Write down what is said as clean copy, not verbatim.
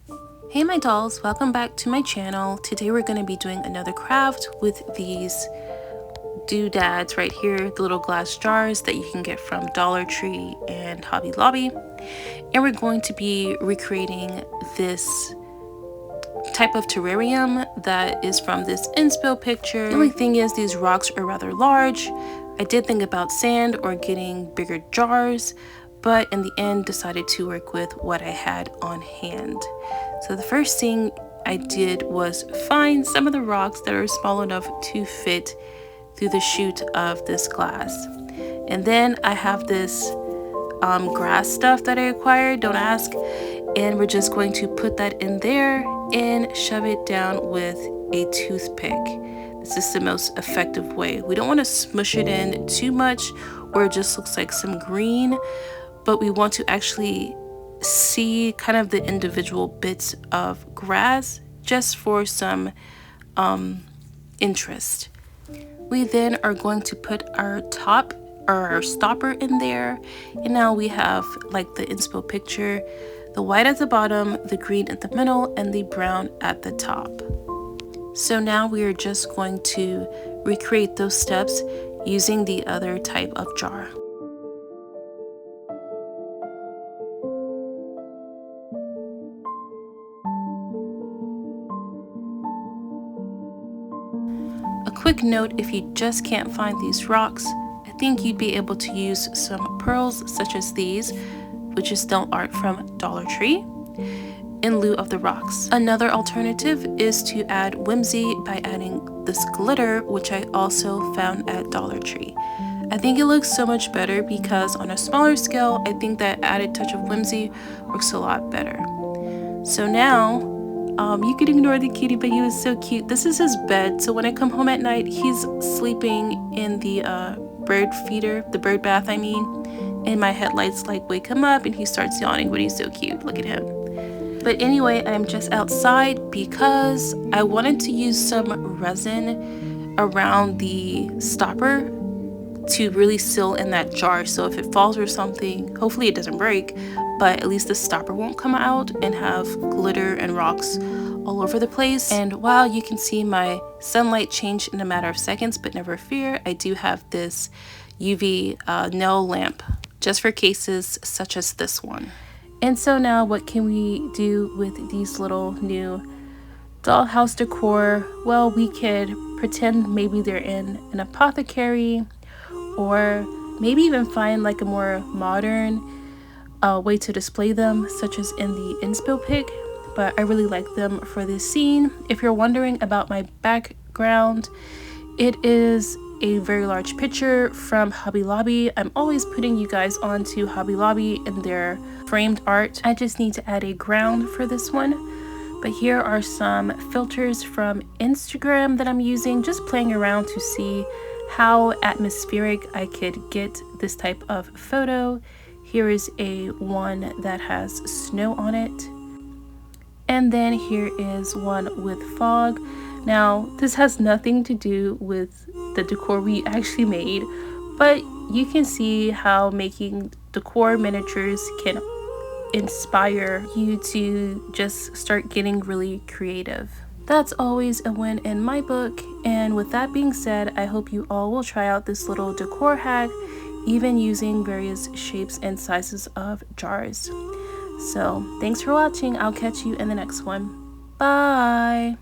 Hey my dolls, welcome back to my channel. Today we're going to be doing another craft with these doodads right here, the little glass jars that you can get from Dollar Tree and Hobby Lobby. And we're going to be recreating this type of terrarium that is from this inspo picture. The only thing is these rocks are rather large. I did think about sand or getting bigger jars, but in the end decided to work with what I had on hand. So the first thing I did was find some of the rocks that are small enough to fit through the chute of this glass. And then I have this grass stuff that I acquired, don't ask, and we're just going to put that in there and shove it down with a toothpick. This is the most effective way. We don't want to smush it in too much where it just looks like some green, but we want to actually see kind of the individual bits of grass just for some interest. We then are going to put our top or our stopper in there, and now we have like the inspo picture, the white at the bottom, the green at the middle, and the brown at the top. So now we are just going to recreate those steps using the other type of jar. A quick note, if you just can't find these rocks, I think you'd be able to use some pearls such as these, which is still art from Dollar Tree, in lieu of the rocks. Another alternative is to add whimsy by adding this glitter, which I also found at Dollar Tree. I think it looks so much better because on a smaller scale, I think that added touch of whimsy works a lot better. So now, you could ignore the kitty, but he was so cute. This is his bed, so when I come home at night, he's sleeping in the bird feeder, the bird bath I mean, and my headlights like wake him up and he starts yawning, but he's so cute. Look at him. But anyway, I'm just outside because I wanted to use some resin around the stopper to really seal in that jar, so if it falls or something, hopefully it doesn't break, but at least the stopper won't come out and have glitter and rocks all over the place. And wow, you can see my sunlight change in a matter of seconds, but never fear, I do have this UV nail lamp just for cases such as this one. And so now what can we do with these little new dollhouse decor? Well, we could pretend maybe they're in an apothecary, or maybe even find like a more modern way to display them, such as in the inspo pic, but I really like them for this scene. If you're wondering about my background, it is a very large picture from Hobby Lobby. I'm always putting you guys onto Hobby Lobby and their framed art. I just need to add a ground for this one. But here are some filters from Instagram that I'm using, just playing around to see how atmospheric I could get this type of photo. Here is a one that has snow on it. And then here is one with fog. Now, this has nothing to do with the decor we actually made, but you can see how making decor miniatures can inspire you to just start getting really creative. That's always a win in my book, and with that being said, I hope you all will try out this little decor hack, even using various shapes and sizes of jars. So thanks for watching. I'll catch you in the next one. Bye!